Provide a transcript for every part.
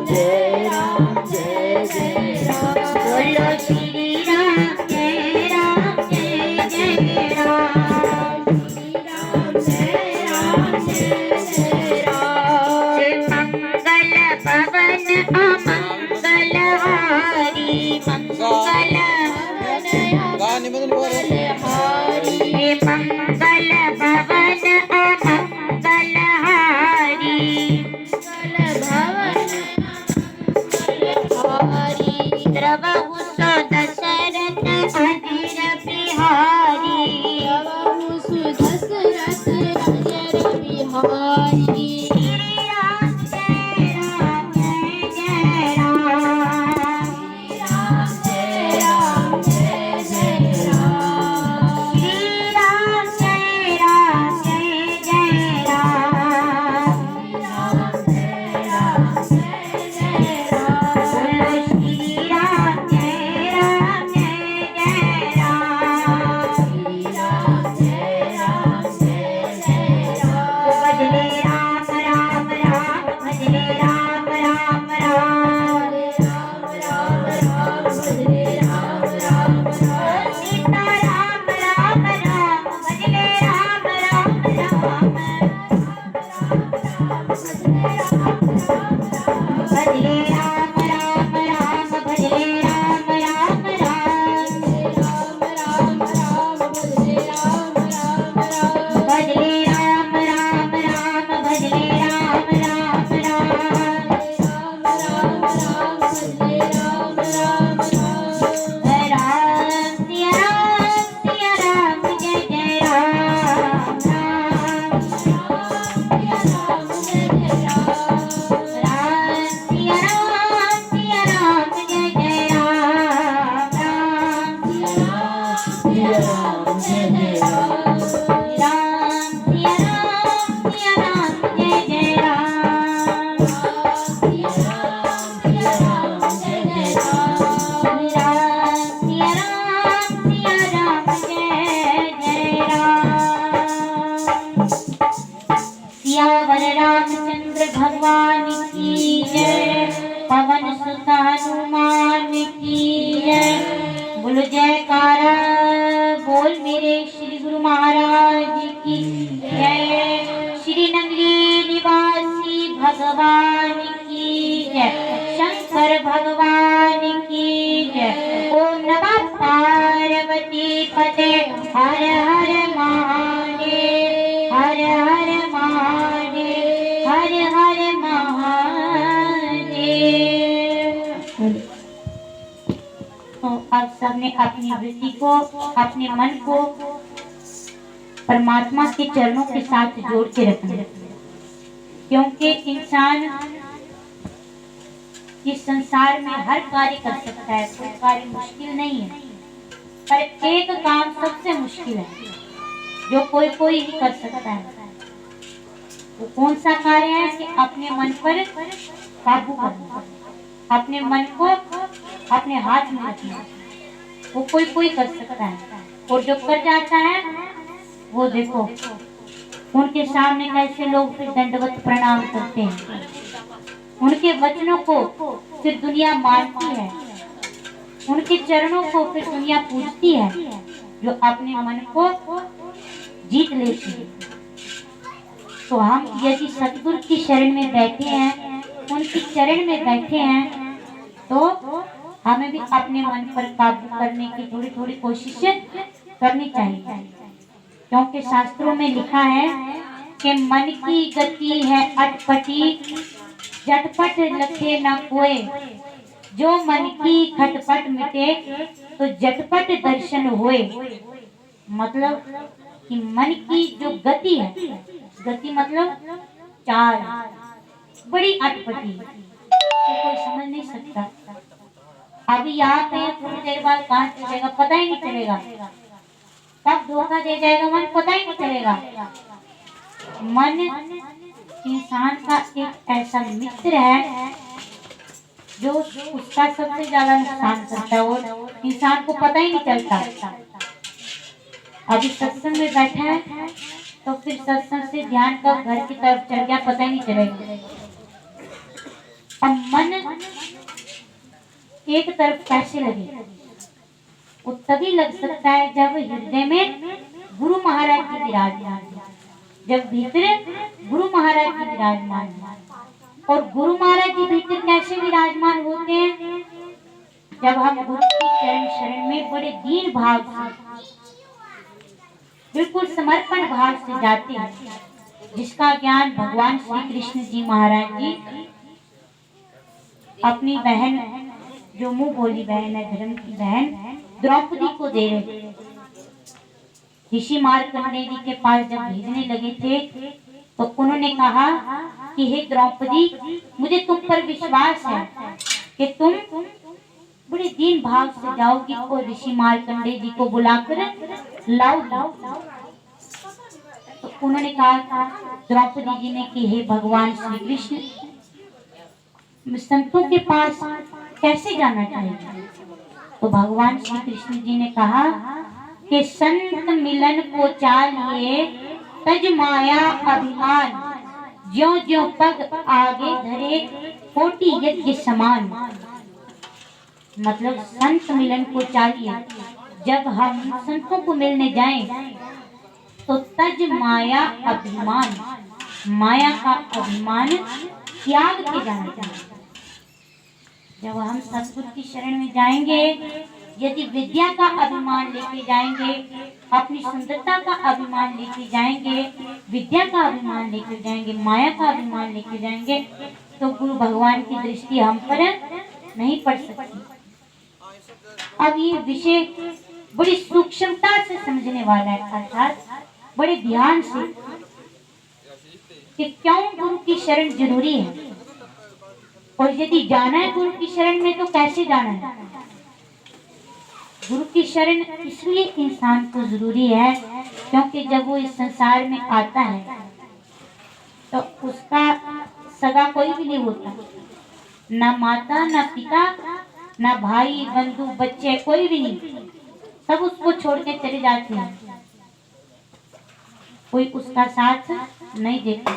जय राम जय जय राम। बोलो श्री राम जय राम जय जय राम। श्री राम जय राम जय जय राम। मंगल भवन अमंगल हारी मंगल हारी मंगल भवन अमंगल हारी द्रवहु सो दशरथ अधीर बिहारी द्रवहु सो दशरथ अधीर बिहारी। रामचंद्र भगवान की जय। पवन सुत हनुमान की जय। बोलो जयकारा बोल मेरे श्री गुरु महाराज की जय। श्री नगरी निवासी भगवान की जय। शंकर भगवान की जय। ओम नमः पार्वती पते हर हर महादेव हर हर महादेव हर हर महादेव। तो आप सबने अपनी वृत्ति को अपने मन को परमात्मा के चरणों के साथ जोड़ के रखना, क्योंकि इंसान इस संसार में हर कार्य कर सकता है, कोई कार्य मुश्किल नहीं है, पर एक काम सबसे मुश्किल है जो कोई कोई ही कर सकता है। वो कौन सा कार्य है कि अपने मन पर काबू करना, अपने मन को अपने हाथ में रखना। वो कोई कोई कर सकता है, और जो कर जाता है वो देखो उनके सामने कैसे लोग फिर दंडवत प्रणाम करते हैं। उनके वचनों को फिर दुनिया मानती है, उनके चरणों को फिर दुनिया पूजती है, जो अपने मन को जीत लेती है। तो हम यदि सतगुरु की शरण में बैठे हैं, उनकी चरण में बैठे हैं, तो हमें भी अपने मन पर काबू करने की थोड़ी थोड़ी कोशिश करनी चाहिए, क्योंकि शास्त्रों में लिखा है कि मन की गति है अटपटी, झटपट लखे न कोय, जो मन की खटपट मिटे तो झटपट दर्शन होए। मतलब कि मन की जो गति है, गति मतलब चाल बड़ी अटपटी, तो कोई समझ नहीं सकता। अभी यहाँ पे थोड़ी देर बाद कहाँ चल जाएगा पता ही नहीं चलेगा, कब धोखा दे जाएगा मन पता ही नहीं चलेगा। मन इंसान का एक ऐसा मित्र है जो उसका सबसे ज्यादा नुकसान करता है और इंसान को पता ही नहीं चलता। अभी सत्संग में बैठा है तो फिर सत्संग से ध्यान कब घर की तरफ चल गया पता ही नहीं चलेगा। अब मन एक तरफ कैसे लगे? वो तभी लग सकता है जब हृदय में गुरु महाराज जी विराजमान है, जब भीतर गुरु महाराज जी विराजमान है। और गुरु महाराज जी भीतर कैसे विराजमान होते हैं? जब हम गुरु की चरण शरण में बड़े दीन भाव से, बिल्कुल समर्पण भाव से जाते हैं, जिसका ज्ञान भगवान श्री कृष्ण जी महाराज जी अपनी बहन, जो मुंह बोली बहन है, धर्म की बहन द्रौपदी को दे रहे थे। ऋषि मार्कंडेय जी के पास जब भेजने लगे थे तो उन्होंने कहा कि हे द्रौपदी, मुझे तुम पर विश्वास है कि तुम बड़े दीन भाव से जाओगी और ऋषि मार्कंडेय जी को बुलाकर लाओगी। तो उन्होंने कहा, द्रौपदी जी ने कि हे भगवान श्री कृष्ण, संतों के पास कैसे जाना चाहिए? तो भगवान श्री कृष्ण जी ने कहा कि संत मिलन को चाहिए तज माया अभिमान, ज्यों ज्यों पग आगे धरे कोटि यज्ञ समान। मतलब संत मिलन को चाहिए, जब हम संतों को मिलने जाएं तो तज माया अभिमान, माया का अभिमान त्याग के जाना चाहिए। जब हम सतगुरु की शरण में जाएंगे, यदि विद्या का अभिमान लेके जाएंगे, अपनी सुंदरता का अभिमान लेके जाएंगे, विद्या का अभिमान लेके जाएंगे, माया का अभिमान लेके जाएंगे, तो गुरु भगवान की दृष्टि हम पर नहीं पड़ सकती। अब ये विषय बड़ी सूक्ष्मता से समझने वाला है, अर्थात बड़े ध्यान से, कि क्यों गुरु की शरण जरूरी है, और यदि जाना है गुरु की शरण में तो कैसे जाना है। गुरु की शरण इसलिए इंसान को जरूरी है क्योंकि जब वो इस संसार में आता है तो उसका सगा कोई भी नहीं होता, ना माता, ना पिता, ना भाई बंधु बच्चे, कोई भी नहीं, सब उसको छोड़ के चले जाते हैं, कोई उसका साथ नहीं देता।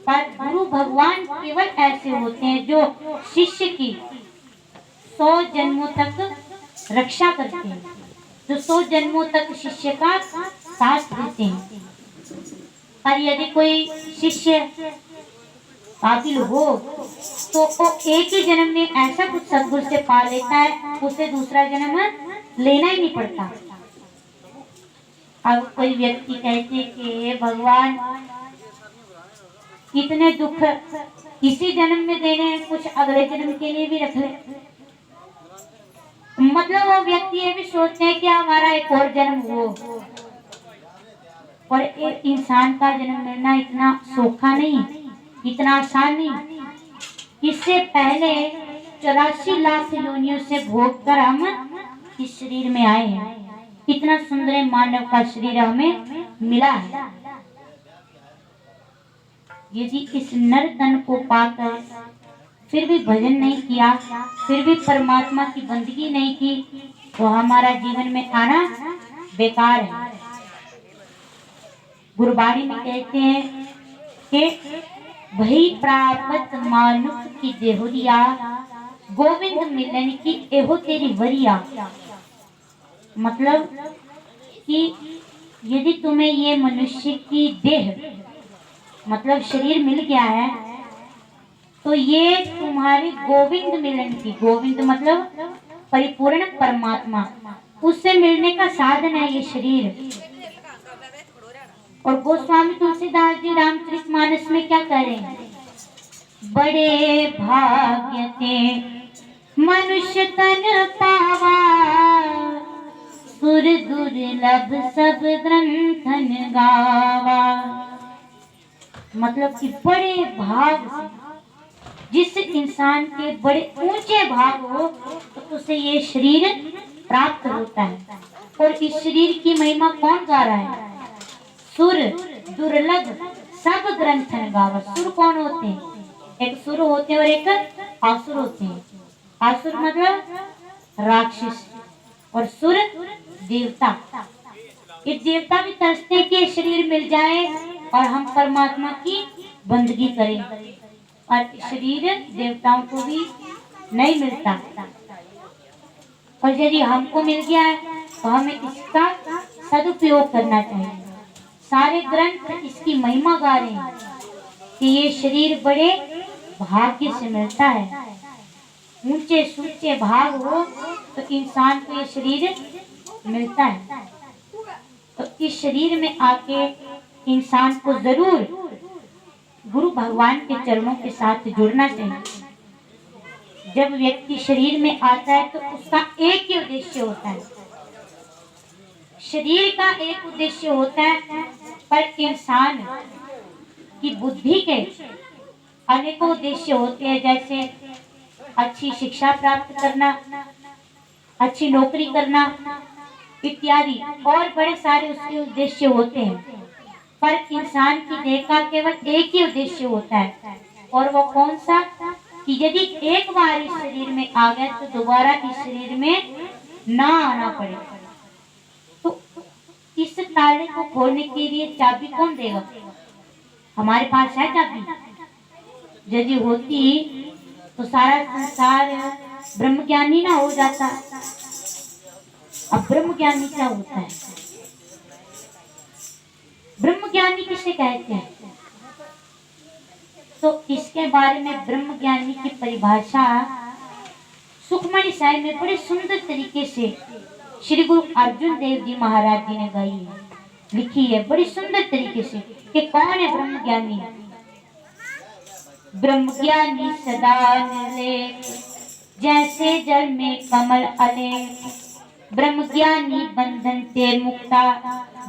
पर गुरु भगवान केवल ऐसे होते हैं जो शिष्य की 100 जन्मों तक रक्षा करते हैं, जो 100 जन्मों तक शिष्य का साथ देते हैं। पर यदि कोई शिष्य काबिल हो तो वो एक ही जन्म में ऐसा कुछ सद्गुरु से पा लेता है, उसे दूसरा जन्म लेना ही नहीं पड़ता। अब कोई व्यक्ति कहते कि भगवान इतने दुख इसी जन्म में देने हैं, कुछ अगले जन्म के लिए भी रख ले। मतलब वो व्यक्ति ये भी सोचते हैं कि हमारा एक और जन्म हो, और एक इंसान का जन्म मिलना इतना सौखा नहीं, इतना आसान नहीं। इससे पहले 84 लाख योनियों से भोग कर हम इस शरीर में आए हैं, इतना सुंदर मानव का शरीर हमें मिला है। यदि इस नर तन को पाकर फिर भी भजन नहीं किया, फिर भी परमात्मा की बंदगी नहीं की, तो हमारा जीवन में आना बेकार है। गुरबाणी में कहते हैं कि भई प्राप्त मानुष की देहुरिया, गोविंद मिलन की एहो तेरी वरिया। मतलब कि यदि तुम्हें ये मनुष्य की देह मतलब शरीर मिल गया है तो ये तुम्हारी गोविंद मिलन की, गोविंद मतलब परिपूर्ण परमात्मा, उससे मिलने का साधन है ये शरीर। और गोस्वामी तुलसीदास जी रामचरितमानस में क्या कह रहे हैं? बड़े भाग्य ते मनुष्य तन पावा, सुर दुर्लभ सब ग्रंथन गावा। मतलब कि बड़े भाग से, जिस इंसान के बड़े ऊंचे भाग हो तो उसे ये शरीर प्राप्त होता है। और इस शरीर की महिमा कौन गा रहा है? सुर दुर्लभ सब ग्रंथन गावा। सुर कौन होते हैं? एक सुर होते हैं और एक आसुर होते हैं। आसुर मतलब राक्षस और सुर देवता। ये देवता भी तरसते हैं कि शरीर मिल जाए और हम परमात्मा की बंदगी करें। और शरीर देवताओं को भी नहीं मिलता, और यदि हमको मिल गया है तो हमें इसका सदुपयोग करना चाहिए। सारे ग्रंथ इसकी महिमा गा रहे हैं कि ये शरीर बड़े भाग्य से मिलता है। ऊंचे सूचे भाग हो तो इंसान को ये शरीर मिलता है। तो इस शरीर में आके इंसान को जरूर गुरु भगवान के चरणों के साथ जुड़ना चाहिए। जब व्यक्ति शरीर में आता है तो उसका एक ही उद्देश्य होता है, शरीर का एक उद्देश्य होता है, पर इंसान की बुद्धि के अनेकों उद्देश्य होते हैं। जैसे अच्छी शिक्षा प्राप्त करना, अच्छी नौकरी करना इत्यादि, और बड़े सारे उसके उद्देश्य होते हैं। पर इंसान की देह का केवल एक ही उद्देश्य होता है, और वो कौन सा, कि यदि एक बार इस शरीर में आ गए तो दोबारा इस शरीर में ना आना पड़े। तो इस ताले को खोलने के लिए चाबी कौन देगा? हमारे पास है चाबी? यदि होती तो सारा संसार ब्रह्मज्ञानी ना हो जाता। अब ब्रह्मज्ञानी क्या होता है? ब्रह्मज्ञानी किसे कहते हैं? तो इसके बारे में ब्रह्मज्ञानी की परिभाषा सुखमणि साहिब में बड़े सुंदर तरीके से श्री गुरु अर्जुन देव जी महाराज जी ने गाई है, लिखी है बड़ी सुंदर तरीके से कि कौन है ब्रह्मज्ञानी। ब्रह्मज्ञानी सदा निर्लेप, जैसे जल में कमल अलेप। ब्रह्मज्ञानी बंधन से मुक्ता,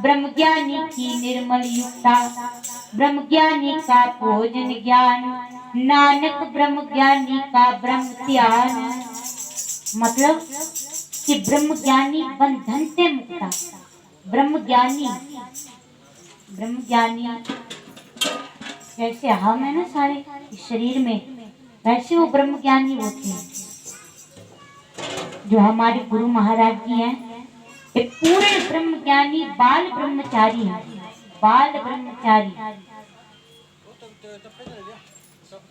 ब्रह्मज्ञानी की निर्मल युक्ता। ब्रह्मज्ञानी का भोजन ज्ञान, नानक ब्रह्मज्ञानी का ब्रह्म ध्यान। मतलब कि ब्रह्मज्ञानी बंधन से मुक्ता। ब्रह्मज्ञानी जैसे हम है ना सारे शरीर में, वैसे वो ब्रह्मज्ञानी होते हैं। जो हमारे गुरु महाराज जी हैं ये पूरे ब्रह्मज्ञानी बाल ब्रह्मचारी हैं। बाल ब्रह्मचारी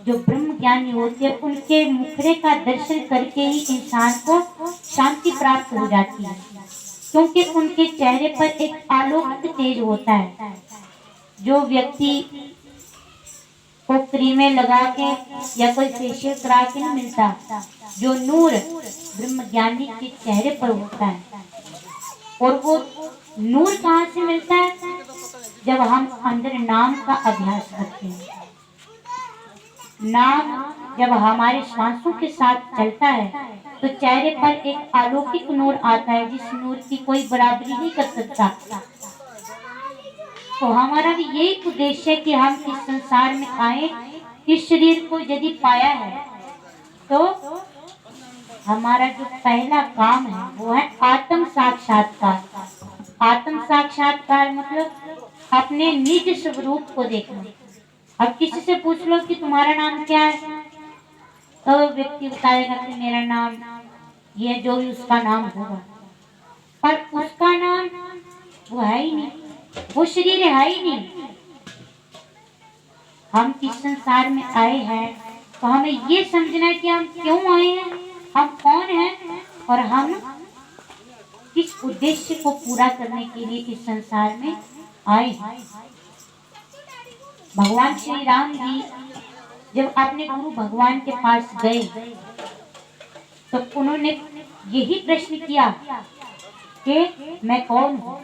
जो ब्रह्मज्ञानी होते हैं उनके मुखड़े का दर्शन करके ही इंसान को शांति प्राप्त हो जाती है, क्योंकि उनके चेहरे पर एक अलौकिक तेज होता है। जो व्यक्ति को क्रीमें लगा के या कोई फेशियल करा के नहीं मिलता, जो नूर ब्रह्मज्ञानी के चेहरे पर होता है। और वो नूर कहाँ से मिलता है? जब हम अंदर नाम का अभ्यास करते हैं। नाम जब हमारे श्वासों के साथ चलता है तो चेहरे पर एक अलौकिक नूर आता है, जिस नूर की कोई बराबरी नहीं कर सकता। तो हमारा भी यही उद्देश्य है कि हम इस संसार में आए, इस शरीर को यदि पाया है तो हमारा जो पहला काम है वो है आत्म साक्षात्कार। आत्म साक्षात्कार मतलब अपने निज स्वरूप को देखना। अब किसी से पूछ लो कि तुम्हारा नाम क्या है, तो व्यक्ति बताएगा कि मेरा नाम ये, जो भी उसका नाम होगा, पर उसका नाम वो है ही नहीं, वो शरीर है ही नहीं। हम इस संसार में आए हैं तो हमें ये समझना है कि हम क्यों आए हैं, हम कौन हैं, और हम किस उद्देश्य को पूरा करने के लिए इस संसार में आए हैं। भगवान श्री राम जी जब अपने गुरु भगवान के पास गए तो उन्होंने यही प्रश्न किया कि मैं कौन हूँ।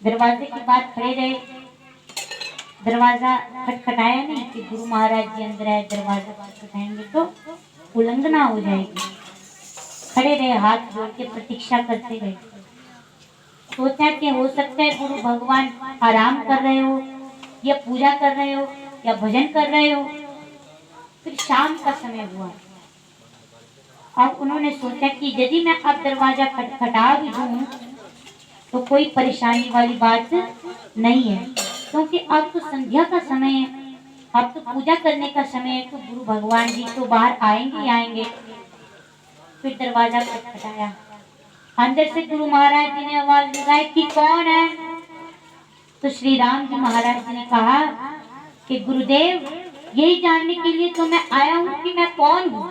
दरवाजे के बाद खड़े रहे, दरवाजा खटखटाया नहीं कि गुरु महाराज जी अंदर आए, दरवाजा खटखटाएंगे तो उल्लंघना हो जाएगी। खड़े रहे, हाथ जोड़ के प्रतीक्षा करते रहे। सोचा कि हो सकता है गुरु भगवान आराम कर रहे हो या पूजा कर रहे हो या भजन कर रहे हो। फिर शाम का समय हुआ। अब उन्होंने सोचा कि यदि मैं अब दरवाजा खटखटा भी दूं तो कोई परेशानी वाली बात नहीं है, क्योंकि अब तो संध्या का समय है, अब तो पूजा करने का समय है, तो गुरु भगवान जी तो बाहर आएंगे ही आएंगे। फिर दरवाजा खटखटाया, अंदर से गुरु महाराज जी ने आवाज लगाई कि कौन है। तो श्री राम जी महाराज जी ने कहा कि गुरुदेव यही जानने के लिए तो मैं आया हूँ कि मैं कौन हूँ।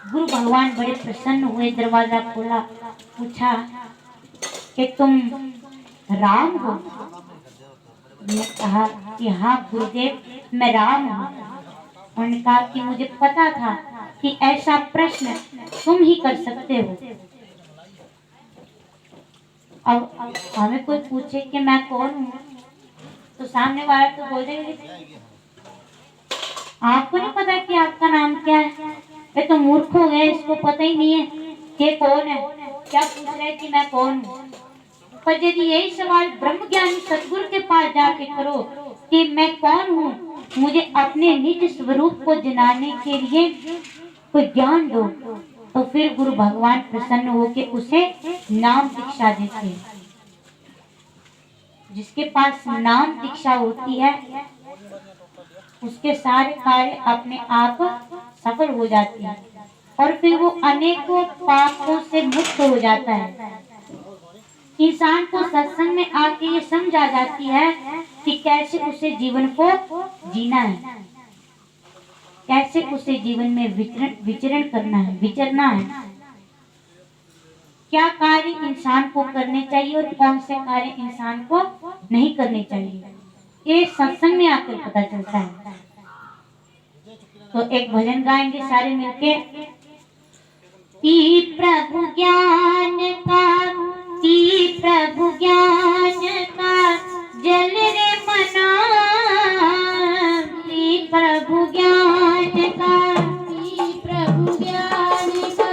गुरु भगवान बड़े प्रसन्न हुए, दरवाजा खोला, पूछा कि तुम राम हो? मैंने कहा कि हाँ गुरुदेव, मैं राम हूँ। उन्होंने कहा कि मुझे पता था कि ऐसा प्रश्न तुम ही कर सकते हो। अब हमें कोई पूछे कि मैं कौन हूँ, तो सामने वाला तो बोल देगा आपको नहीं पता कि आपका नाम क्या है, ये तो मूर्ख हो गए, इसको पता ही नहीं है कि कौन है, क्या पूछ रहे हैं कि मैं कौन हूँ। पर यदि यही सवाल ब्रह्म ज्ञानी सतगुरु के पास जाके करो कि मैं कौन हूँ, मुझे अपने निज स्वरूप को जनाने के लिए कोई ज्ञान दो, तो फिर गुरु भगवान प्रसन्न होकर उसे नाम दीक्षा देते हैं। जिसके पास नाम दीक्षा होती है उसके सारे कार्य अपने आप सफल हो जाते हैं और फिर वो अनेकों पापों से मुक्त हो जाता है। इंसान को सत्संग में आके ये समझ आ जाती है कि कैसे उसे जीवन को जीना है, कैसे उसे जीवन में विचरण करना है, विचरना है, क्या कार्य इंसान को करने चाहिए और कौन से कार्य इंसान को नहीं करने चाहिए, ये सत्संग में आकर पता चलता है। तो एक भजन गाएंगे सारे मिलके। पी प्रभु ज्ञान का, पी प्रभु ज्ञान का जल रे मना, पी प्रभु ज्ञान का, पी प्रभु ज्ञान का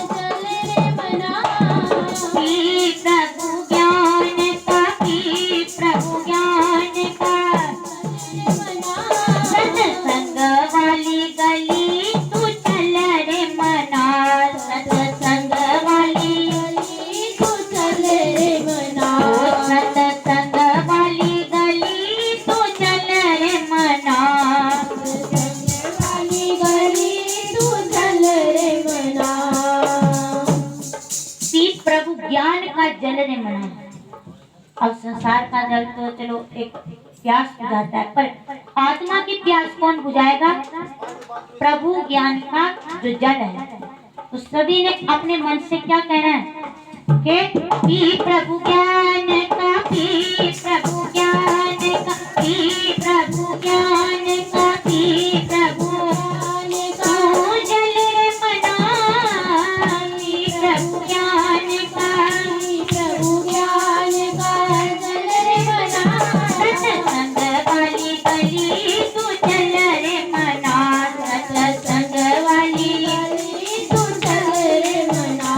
जल रे मना, पी प्रभु ज्ञान का, पी प्रभु ज्ञान का सत्संग वाली गली तू चल रे मना, सत्संग वाली गली तू चल रे मना, सत्संग वाली गली तू चल रे मना, सत्संग वाली गली तू चल रे मना। पी प्रभु ज्ञान का जल रे मना। अब संसार का जल तो चलो एक प्यास बुझाता है, पर आत्मा की प्यास कौन बुझाएगा? प्रभु ज्ञान का जो जल है। तो सभी ने अपने मन से क्या कहना है कि पी प्रभु ज्ञान का, पी प्रभु ज्ञान का, पी प्रभु ज्ञान का, पी प्रभु ज्ञान का जल रे मना, पी प्रभु ज्ञान का, पी प्रभु ज्ञान का जल रे मना, सत्संग वाली गली तू चल रे मना, सत्संग वाली गली तू चल रे मना,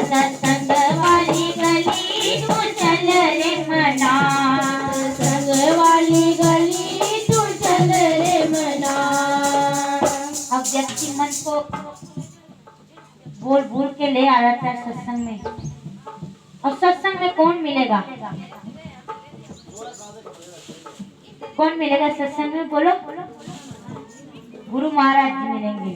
सत्संग वाली गली तू चल रे मना, सत्संग वाली गली तू चल रे मना। अब व्यक्ति मन को बोल बोल के ले आ जाता है सत्संग में, और सत्संग में कौन मिलेगा? कौन मिलेगा सत्संग में? बोलो। गुरु महाराज जी मिलेंगे।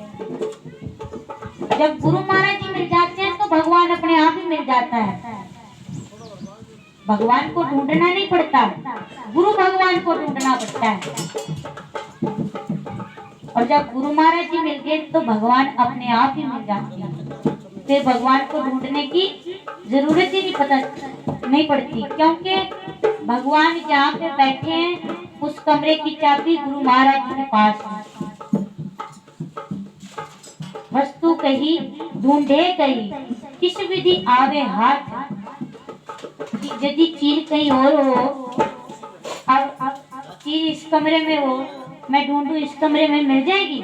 जब गुरु महाराज जी मिल जाते हैं तो भगवान अपने आप ही मिल जाता है। भगवान को ढूंढना नहीं पड़ता, गुरु भगवान को ढूंढना पड़ता है। और जब गुरु महाराज जी मिल गए तो भगवान अपने आप ही मिल जाते हैं। फिर भगवान को ढूंढने की जरूरत ही नहीं पड़ती, क्योंकि भगवान जहाँ पे बैठे हैं उस कमरे की चाबी गुरु महाराज जी के पास है। वस्तु कही ढूंढे गई, किस विधि आवे हाथ, यदि चीज कहीं और हो, अब चीज इस कमरे में हो, मैं ढूंढूं इस कमरे में मिल जाएगी।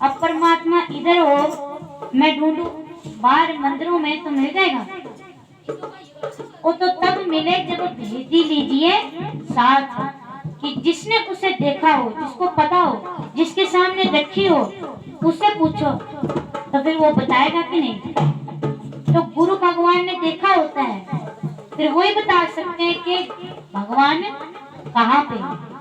अब परमात्मा इधर हो, मैं ढूंढूं बाहर मंदिरों में, तो मिल जाएगा। वो तो तब मिले जब भेज लीजिए साथ, कि जिसने उसे देखा हो, जिसको पता हो, जिसके सामने रखी हो, उससे पूछो तो फिर वो बताएगा कि नहीं। तो गुरु भगवान ने देखा होता है, फिर वही बता सकते हैं कि भगवान कहाँ पे है।